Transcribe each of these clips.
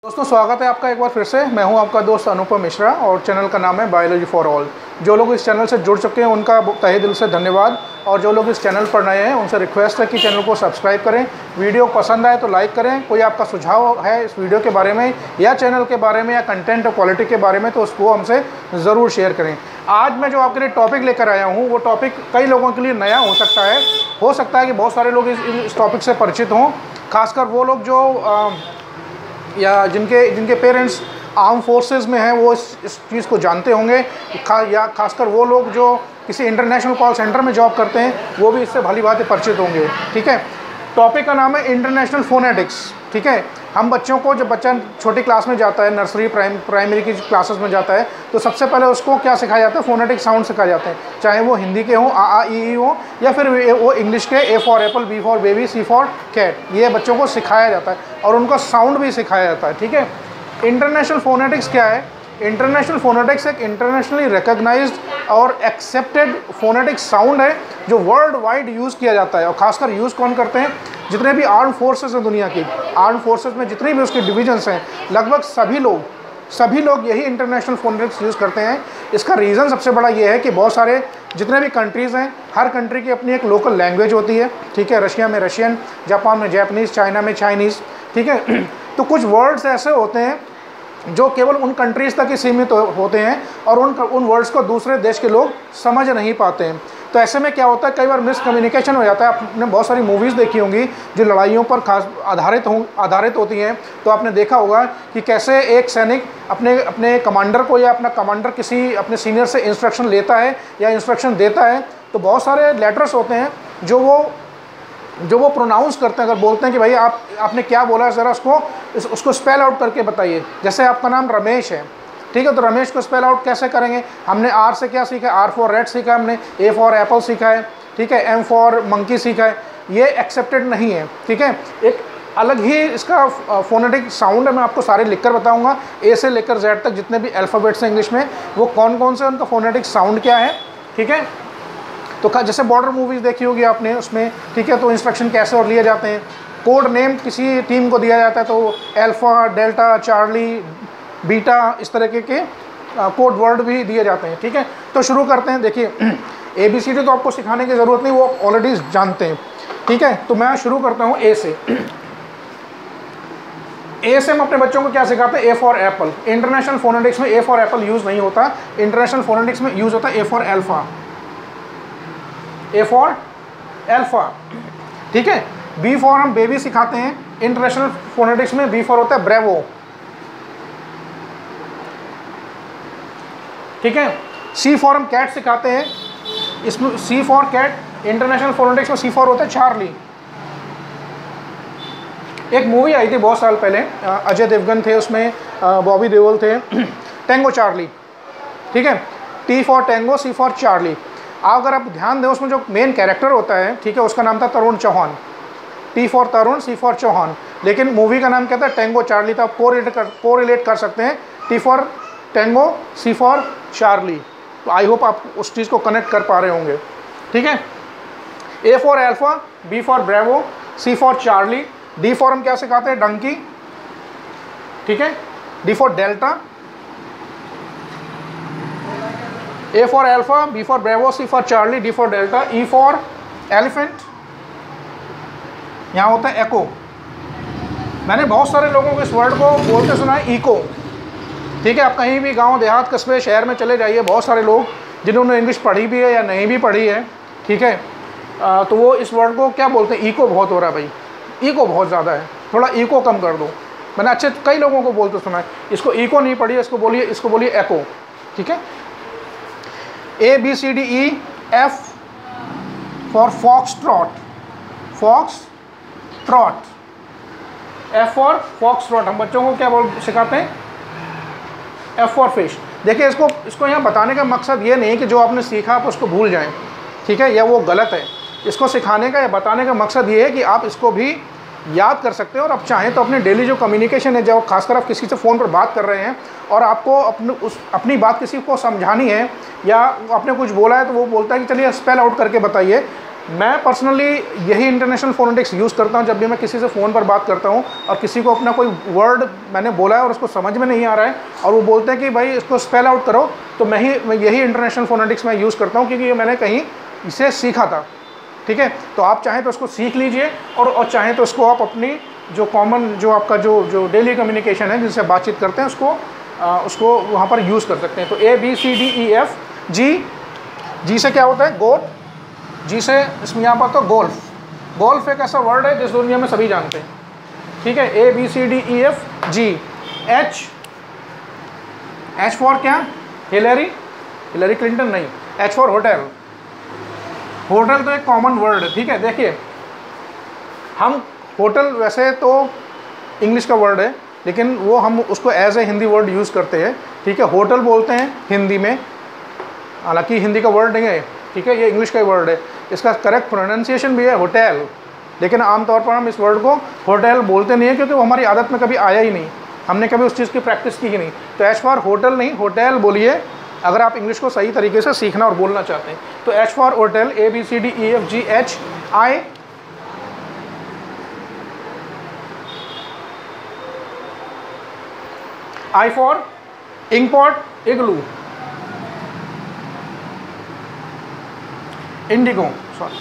दोस्तों स्वागत है आपका एक बार फिर से। मैं हूं आपका दोस्त अनुपम मिश्रा और चैनल का नाम है बायोलॉजी फॉर ऑल। जो लोग इस चैनल से जुड़ चुके हैं उनका तहे दिल से धन्यवाद, और जो लोग इस चैनल पर नए हैं उनसे रिक्वेस्ट है कि चैनल को सब्सक्राइब करें। वीडियो पसंद आए तो लाइक करें। कोई आपका सुझाव है इस वीडियो के बारे में या चैनल के बारे में या कंटेंट और क्वालिटी के बारे में तो उसको हमसे ज़रूर शेयर करें। आज मैं जो आपके लिए टॉपिक लेकर आया हूँ वो टॉपिक कई लोगों के लिए नया हो सकता है कि बहुत सारे लोग इस टॉपिक से परिचित हों, खासकर वो लोग जो या जिनके पेरेंट्स आर्म फोर्सेस में हैं वो इस चीज़ को जानते होंगे, या खासकर वो लोग जो किसी इंटरनेशनल कॉल सेंटर में जॉब करते हैं वो भी इससे भली भांति परिचित होंगे। ठीक है, टॉपिक का नाम है इंटरनेशनल फोनेटिक्स। ठीक है, हम बच्चों को, जब बच्चा छोटी क्लास में जाता है, नर्सरी प्राइमरी की क्लासेस में जाता है, तो सबसे पहले उसको क्या सिखाया जाता है? फोनेटिक साउंड सिखाए जाते हैं, चाहे वो हिंदी के हों, आ ई ई हो, या फिर वो इंग्लिश के A for apple, B for baby, C for cat. ये बच्चों को सिखाया जाता है और उनका साउंड भी सिखाया जाता है। ठीक है, इंटरनेशनल फोनेटिक्स क्या है? इंटरनेशनल फोनेटिक्स एक इंटरनेशनली रिकॉग्नाइज्ड और एक्सेप्टेड फोनेटिक साउंड है जो वर्ल्ड वाइड यूज़ किया जाता है। और खासकर यूज़ कौन करते हैं? जितने भी आर्म फोर्सेस हैं दुनिया की, आर्म फोर्सेस में जितनी भी उसकी डिविजन्स हैं, लगभग सभी लोग यही इंटरनेशनल फोनेटिक्स यूज़ करते हैं। इसका रीज़न सबसे बड़ा ये है कि बहुत सारे जितने भी कंट्रीज़ हैं, हर कंट्री की अपनी एक लोकल लैंग्वेज होती है। ठीक है, रशिया में रशियन, जापान में जापानीज़, चाइना में चाइनीज़। ठीक है, तो कुछ वर्ड्स ऐसे होते हैं जो केवल उन कंट्रीज़ तक ही सीमित होते हैं और उन वर्ड्स को दूसरे देश के लोग समझ नहीं पाते हैं। तो ऐसे में क्या होता है, कई बार मिसकम्युनिकेशन हो जाता है। आपने बहुत सारी मूवीज़ देखी होंगी जो लड़ाइयों पर खास आधारित होती हैं, तो आपने देखा होगा कि कैसे एक सैनिक अपने कमांडर को या अपना कमांडर किसी अपने सीनियर से इंस्ट्रक्शन लेता है या इंस्ट्रक्शन देता है, तो बहुत सारे लेटर्स होते हैं जो वो प्रोनाउंस करते हैं। अगर बोलते हैं कि भाई आपने क्या बोला है, ज़रा उसको स्पेल आउट करके बताइए। जैसे आपका नाम रमेश है, ठीक है, तो रमेश को स्पेल आउट कैसे करेंगे? हमने आर से क्या सीखा? आर फॉर रेड सीखा हमने, ए फॉर एप्पल सीखा है, ठीक है, एम फॉर मंकी सीखा है। ये एक्सेप्टेड नहीं है। ठीक है, एक अलग ही इसका फोनेटिक साउंड है। मैं आपको सारे लिखकर बताऊंगा, ए से लेकर जेड तक जितने भी अल्फ़ाबेट्स हैं इंग्लिश में, वो कौन से उनका फोनेटिक साउंड क्या है। ठीक है, तो जैसे बॉर्डर मूवीज़ देखी होगी आपने, उसमें ठीक है, तो इंस्ट्रक्शन कैसे और लिए जाते हैं। कोड नेम किसी टीम को दिया जाता है, तो अल्फ़ा, डेल्टा, चार्ली, बीटा, इस तरीके के कोड वर्ड भी दिए जाते हैं। ठीक है, तो शुरू करते हैं। देखिए, ABCD तो आपको सिखाने की ज़रूरत नहीं, वो ऑलरेडी जानते हैं। ठीक है, तो मैं शुरू करता हूँ ए से। ए से हम अपने बच्चों को क्या सिखाते हैं? ए फॉर एप्पल। इंटरनेशनल फोनेटिक्स में ए फॉर एप्पल यूज़ नहीं होता, इंटरनेशनल फोनेटिक्स में यूज़ होता है A for alpha. A for alpha. ठीक है, बी फॉर हम बेबी सिखाते हैं, इंटरनेशनल फोनेटिक्स में बी फॉर होता है ब्रेवो। ठीक है, सी फॉर हम कैट सिखाते हैं, इसमें सी फॉर कैट, इंटरनेशनल फोनेटिक्स में सी फॉर होता है चार्ली। एक मूवी आई थी बहुत साल पहले, अजय देवगन थे उसमें, बॉबी देओल थे, टेंगो चार्ली। ठीक है, T for tango, C for Charlie. अगर आप ध्यान दें, उसमें जो मेन कैरेक्टर होता है, ठीक है, उसका नाम था Tarun Chauhan. T for Tarun, C for Chauhan, लेकिन मूवी का नाम क्या था? टेंगो चार्ली था। कोरिलेट कर सकते हैं, T for tango, C for Charlie. तो आई होप आप उस चीज़ को कनेक्ट कर पा रहे होंगे। ठीक है, A for alpha, B for bravo, C for Charlie, D for हम क्या सिखाते हैं? डंकी। ठीक है, D for delta, A for alpha, B for bravo, C for Charlie, D for delta, E for elephant, यहाँ होता है एको। मैंने बहुत सारे लोगों को इस वर्ड को बोलते सुना है, इको। ठीक है, आप कहीं भी गांव देहात कस्बे शहर में चले जाइए, बहुत सारे लोग जिन्होंने इंग्लिश पढ़ी भी है या नहीं भी पढ़ी है, ठीक है, तो वो इस वर्ड को क्या बोलते हैं? इको बहुत हो रहा है भाई, इको बहुत ज़्यादा है, थोड़ा इको कम कर दो। मैंने अच्छे कई लोगों को बोलते सुना है, इसको इको नहीं पढ़िए, इसको बोलिए एको। ठीक है, ABCDE, F for foxtrot, F for foxtrot. हम बच्चों को क्या सिखाते हैं? F for fish. देखिए, इसको यहाँ बताने का मकसद ये नहीं कि जो आपने सीखा आप उसको भूल जाएं, ठीक है, या वो गलत है। इसको सिखाने का या बताने का मकसद ये है कि आप इसको भी याद कर सकते हैं, और आप चाहें तो अपने डेली जो कम्युनिकेशन है, जब खासकर आप किसी से फ़ोन पर बात कर रहे हैं और आपको अपनी बात किसी को समझानी है, या आपने कुछ बोला है तो वो बोलता है कि चलिए स्पेल आउट करके बताइए, मैं पर्सनली यही इंटरनेशनल फोनेटिक्स यूज़ करता हूँ जब भी मैं किसी से फ़ोन पर बात करता हूँ और किसी को अपना कोई वर्ड मैंने बोला है और उसको समझ में नहीं आ रहा है और वो बोलते हैं कि भाई इसको स्पेल आउट करो, तो मैं यही इंटरनेशनल फोनेटिक्स मैं यूज़ करता हूँ, क्योंकि ये मैंने कहीं इसे सीखा था। ठीक है, तो आप चाहें तो उसको सीख लीजिए और चाहें तो उसको आप अपनी जो कॉमन जो आपका जो डेली कम्युनिकेशन है जिनसे बातचीत करते हैं उसको वहाँ पर यूज़ कर सकते हैं। तो ABCDEF जी से क्या होता है? गोट। जी से इसमें यहाँ पर तो गोल्फ। गोल्फ एक ऐसा वर्ड है जिस दुनिया में सभी जानते हैं। ठीक है, ABCDEF G। H फॉर क्या? हिलरी क्लिंटन नहीं, H फॉर होटल। होटल तो एक कॉमन वर्ड है। ठीक है, देखिए हम होटल वैसे तो इंग्लिश का वर्ड है, लेकिन वो हम उसको as a Hindi word use करते हैं। ठीक है, होटल बोलते हैं हिंदी में, हालांकि हिंदी का वर्ड नहीं है। ठीक है, ये इंग्लिश का वर्ड है, इसका करेक्ट प्रोनाउंसिएशन भी है होटल, लेकिन आमतौर पर हम इस वर्ड को होटल बोलते नहीं है क्योंकि वो हमारी आदत में कभी आया ही नहीं, हमने कभी उस चीज़ की प्रैक्टिस की ही नहीं। तो H फॉर होटल नहीं, होटल बोलिए अगर आप इंग्लिश को सही तरीके से सीखना और बोलना चाहते हैं। तो H for hotel, ABCDEFG I for inkpot, igloo. Indigo, sorry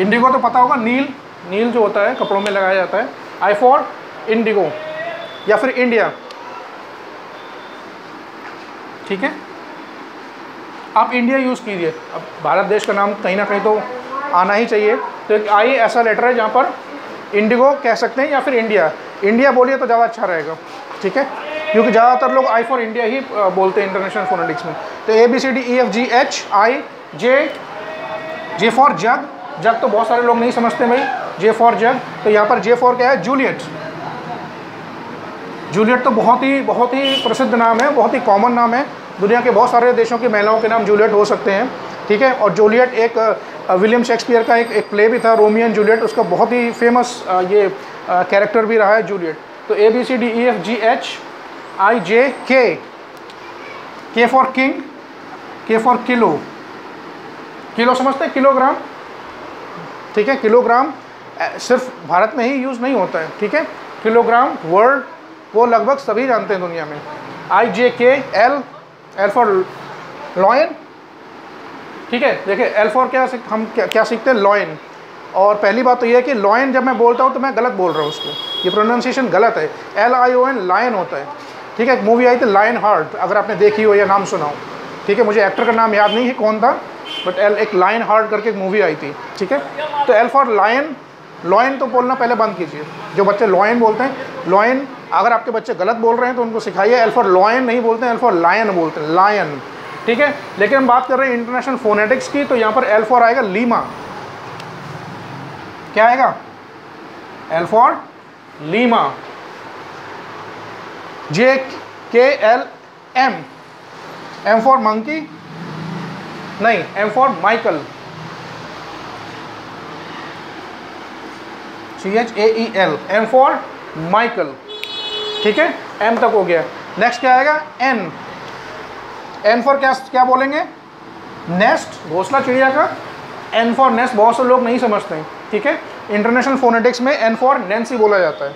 Indigo तो पता होगा, नील जो होता है कपड़ों में लगाया जाता है। I फॉर इंडिगो या फिर इंडिया। ठीक है, आप इंडिया यूज़ कीजिए, अब भारत देश का नाम कहीं ना कहीं तो आना ही चाहिए। तो एक I ऐसा लेटर है जहाँ पर इंडिगो कह सकते हैं या फिर इंडिया बोलिए तो ज़्यादा अच्छा रहेगा। ठीक है, क्योंकि ज़्यादातर लोग I फॉर इंडिया ही बोलते हैं इंटरनेशनल फोनेटिक्स में। तो ABCDEFGH I J for jug तो बहुत सारे लोग नहीं समझते भाई, J फॉर जग। तो यहाँ पर J फॉर क्या है? जूलियट तो बहुत ही प्रसिद्ध नाम है, बहुत ही कॉमन नाम है। दुनिया के बहुत सारे देशों की महिलाओं के नाम जूलियट हो सकते हैं। ठीक है, और जूलियट एक विलियम शेक्सपियर का एक प्ले भी था, रोमियो एंड जूलियट, उसका बहुत ही फेमस ये कैरेक्टर भी रहा है जूलियट। तो ABCDEFGH I J K for king, K for kilo समझते हैं? किलोग्राम। ठीक है, किलोग्राम सिर्फ भारत में ही यूज़ नहीं होता है। ठीक है, किलोग्राम वर्ड वो लगभग सभी जानते हैं दुनिया में। I J K L for lion. ठीक है, देखिए L फॉर हम क्या सीखते हैं? लॉयन। और पहली बात तो ये है कि लॉयन जब मैं बोलता हूँ तो मैं गलत बोल रहा हूँ उसको, ये प्रोनाउंसिएशन गलत है। LION लायन होता है। ठीक है, एक मूवी आई थी लायन हार्ट, अगर आपने देखी हो या नाम सुना हो। ठीक है, मुझे एक्टर का नाम याद नहीं है कौन था, बट एक लायन हार्ट करके एक मूवी आई थी। ठीक है, तो L फॉर लायन। लॉयन तो बोलना पहले बंद कीजिए, जो बच्चे लॉयन बोलते हैं। लॉयन अगर आपके बच्चे गलत बोल रहे हैं तो उनको सिखाइए, L फॉर लॉयन नहीं बोलते हैं, L फॉर लायन बोलते हैं, लायन। ठीक है, लेकिन हम बात कर रहे हैं इंटरनेशनल फोनेटिक्स की, तो यहाँ पर L फॉर आएगा लीमा। क्या आएगा? L for Lima. JKL M for monkey नहीं, M for Michael, CHAEL, M for Michael. ठीक है, M तक हो गया। नेक्स्ट क्या आएगा? N फॉर क्या बोलेंगे? नेस्ट, घोंसला चिड़िया का। N फॉर नेस्ट बहुत से लोग नहीं समझते हैं। ठीक है, इंटरनेशनल फोनेटिक्स में N फॉर नैन्सी बोला जाता है।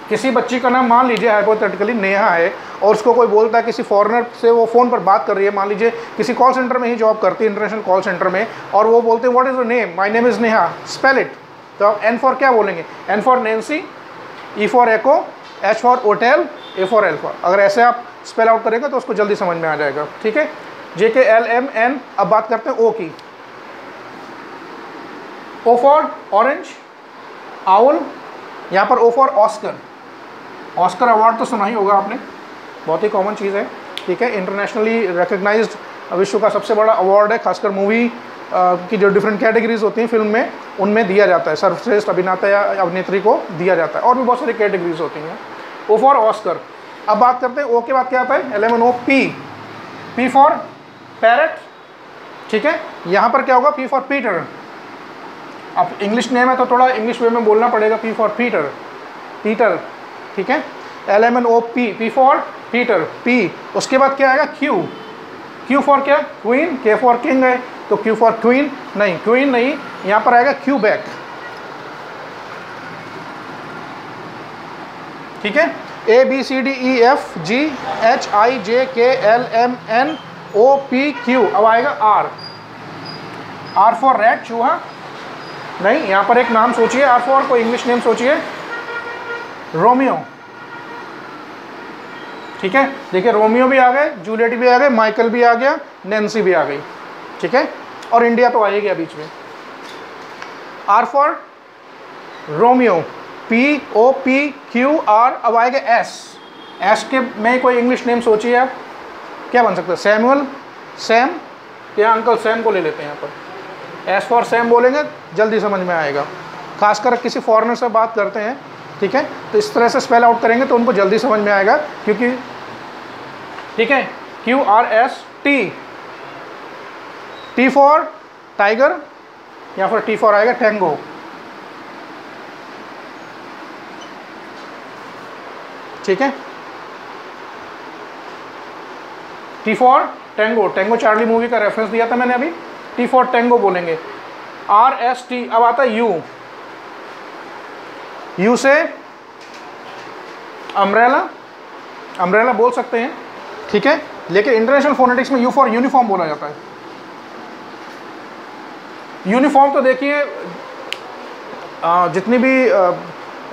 किसी बच्ची का नाम मान लीजिए हाइपोथेटिकली नेहा है, और उसको कोई बोलता है किसी फॉरेनर से, वो फ़ोन पर बात कर रही है, मान लीजिए किसी कॉल सेंटर में ही जॉब करती है, इंटरनेशनल कॉल सेंटर में, और वो बोलते हैं what is your name? My name is Neha, spell it. तो आप N फॉर क्या बोलेंगे? N for Nancy, E for echo, H for hotel, A for alpha. अगर ऐसे आप स्पेल आउट करेंगे तो उसको जल्दी समझ में आ जाएगा। ठीक है, JKLMN। अब बात करते हैं O की। O for orange, owl. यहाँ पर O for Oscar. Oscar award तो सुना ही होगा आपने, बहुत ही कॉमन चीज़ है। ठीक है, इंटरनेशनली रिकग्नाइज्ड विश्व का सबसे बड़ा अवार्ड है, खासकर मूवी की जो डिफरेंट कैटेगरीज होती हैं फिल्म में, उनमें दिया जाता है। सर्वश्रेष्ठ अभिनेता या अभिनेत्री को दिया जाता है, और भी बहुत सारी कैटेगरीज होती हैं। O for Oscar. अब बात करते हैं O के बाद क्या आता है? LMNO P for parrot. ठीक है, यहाँ पर क्या होगा? P for Peter. अब इंग्लिश नेम है तो थोड़ा इंग्लिश वे में बोलना पड़ेगा, P फॉर पीटर। ठीक है, LMNO P for heater, P। उसके बाद क्या आएगा? Q। Q फॉर क्या? क्वीन। K फॉर किंग है, तो Q फॉर क्वीन नहीं, क्वीन नहीं, यहाँ पर आएगा क्यूबेक। ठीक है, ABCDEFGHIJKLMNOPQ। अब आएगा R। R फॉर रैट, चूहा नहीं, यहाँ पर एक नाम सोचिए, R फॉर कोई इंग्लिश नेम सोचिए। रोमियो। ठीक है, देखिए रोमियो भी आ गए, जूलियट भी आ गए, माइकल भी आ गया, नैन्सी भी आ गई। ठीक है, और इंडिया तो आ ही गया बीच में। R for Romeo, POPQR। अब आएगा S। S के में कोई इंग्लिश नेम सोचिए आप, क्या बन सकता है? सैमुअल, सैम, या अंकल सैम को ले लेते हैं यहाँ पर। S फॉर सैम बोलेंगे, जल्दी समझ में आएगा, खासकर किसी फॉरेनर से बात करते हैं। ठीक है, तो इस तरह से स्पेल आउट करेंगे तो उनको जल्दी समझ में आएगा, क्योंकि ठीक है, QRST। T फॉर टाइगर, या फिर T फॉर आएगा टैंगो। ठीक है, T for tango, tango Charlie movie का रेफरेंस दिया था मैंने अभी। T फॉर टैंगो बोलेंगे। RST। अब आता है U। U से अम्ब्रेला, अम्ब्रेला बोल सकते हैं। ठीक है, लेकिन इंटरनेशनल फोनेटिक्स में U फॉर यूनिफॉर्म बोला जाता है। यूनिफॉर्म तो देखिए जितनी भी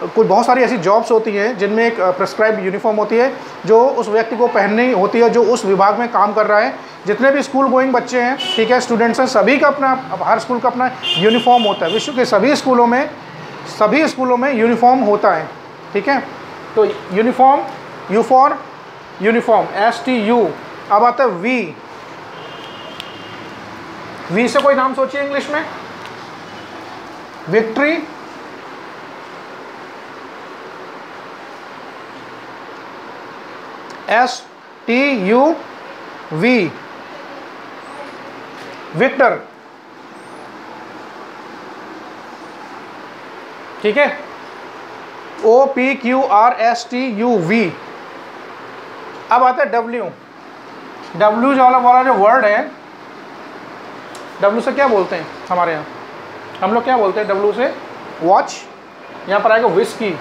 कुछ बहुत सारी ऐसी जॉब्स होती हैं जिनमें एक प्रेस्क्राइब्ड यूनिफॉर्म होती है जो उस व्यक्ति को पहननी होती है, जो उस विभाग में काम कर रहा है। जितने भी स्कूल गोइंग बच्चे हैं, ठीक है, स्टूडेंट्स हैं, सभी का अपना, हर स्कूल का अपना यूनिफॉर्म होता है। विश्व के सभी स्कूलों में यूनिफॉर्म होता है। ठीक है, तो uniform, U for uniform, STU। अब आता है V। V से कोई नाम सोचिए इंग्लिश में। Victory, STUV, victor. ठीक है, OPQRSTUV। अब आता है W। W वाला जो वर्ड है, W से क्या बोलते हैं हमारे यहाँ? हम लोग क्या बोलते हैं W से? वॉच। यहाँ पर आएगा विस्की।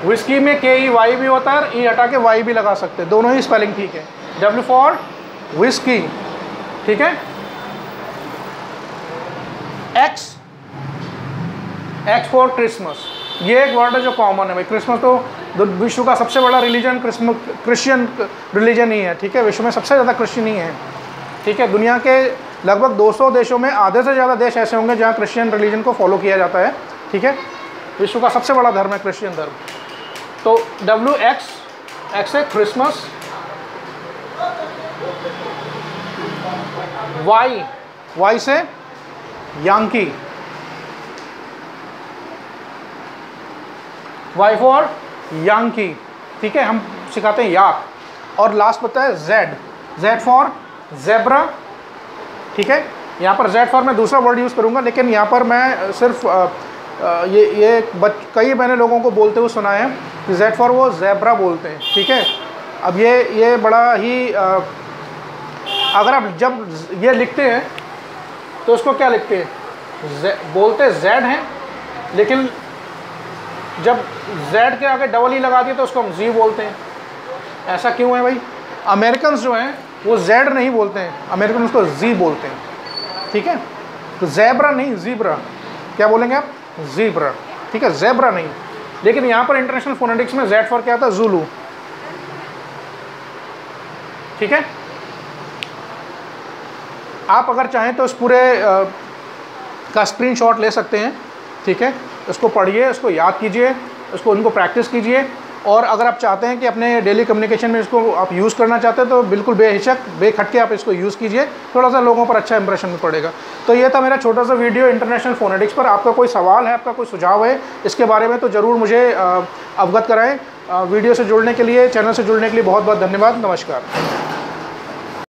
विस्की में KEY भी होता है और E हटा के Y भी लगा सकते हैं, दोनों ही स्पेलिंग ठीक है। W for whisky. ठीक है, X फॉर क्रिसमस। ये एक वर्ड है जो कॉमन है भाई। क्रिसमस तो विश्व का सबसे बड़ा रिलीजन क्रिश्चियन रिलीजन ही है। ठीक है, विश्व में सबसे ज़्यादा क्रिश्चियन ही है। ठीक है, दुनिया के लगभग 200 देशों में आधे से ज़्यादा देश ऐसे होंगे जहाँ क्रिश्चियन रिलीजन को फॉलो किया जाता है। ठीक है, विश्व का सबसे बड़ा धर्म है क्रिश्चियन धर्म। तो WX है क्रिसमस। Y से यांकी, Y फॉर यांकी। ठीक है, हम सिखाते हैं याक। और लास्ट पता है Z फॉर ज़ेब्रा। ठीक है, यहाँ पर Z फॉर मैं दूसरा वर्ड यूज़ करूँगा, लेकिन यहाँ पर मैं सिर्फ कई मैंने लोगों को बोलते हुए सुना है कि Z फॉर वो ज़ेब्रा बोलते हैं। ठीक है, अब ये बड़ा ही अगर आप जब ये लिखते हैं तो उसको क्या लिखते हैं? बोलते Z हैं, लेकिन जब Z के आगे डबल ई लगा दिए तो उसको हम Z बोलते हैं। ऐसा क्यों है भाई? अमेरिकन जो हैं वो Z नहीं बोलते हैं, अमेरिकन उसको Z बोलते हैं। ठीक है, तो ज़ेब्रा नहीं, ज़ीब्रा। क्या बोलेंगे आप? ज़ीब्रा। ठीक है, ज़ेब्रा नहीं। लेकिन यहाँ पर इंटरनेशनल फोनेटिक्स में Z फॉर क्या आता है? ज़ुलू। ठीक है, आप अगर चाहें तो इस पूरे का स्क्रीनशॉट ले सकते हैं। ठीक है, इसको पढ़िए, इसको याद कीजिए, इसको उनको प्रैक्टिस कीजिए। और अगर आप चाहते हैं कि अपने डेली कम्युनिकेशन में इसको आप यूज़ करना चाहते हैं तो बिल्कुल बेहिचक बेखटके आप इसको यूज़ कीजिए, थोड़ा सा लोगों पर अच्छा इंप्रेशन भी पड़ेगा। तो ये था मेरा छोटा सा वीडियो इंटरनेशनल फोनेटिक्स पर। आपका कोई सवाल है, आपका कोई सुझाव है इसके बारे में तो ज़रूर मुझे अवगत कराएँ। वीडियो से जुड़ने के लिए, चैनल से जुड़ने के लिए बहुत बहुत धन्यवाद। नमस्कार।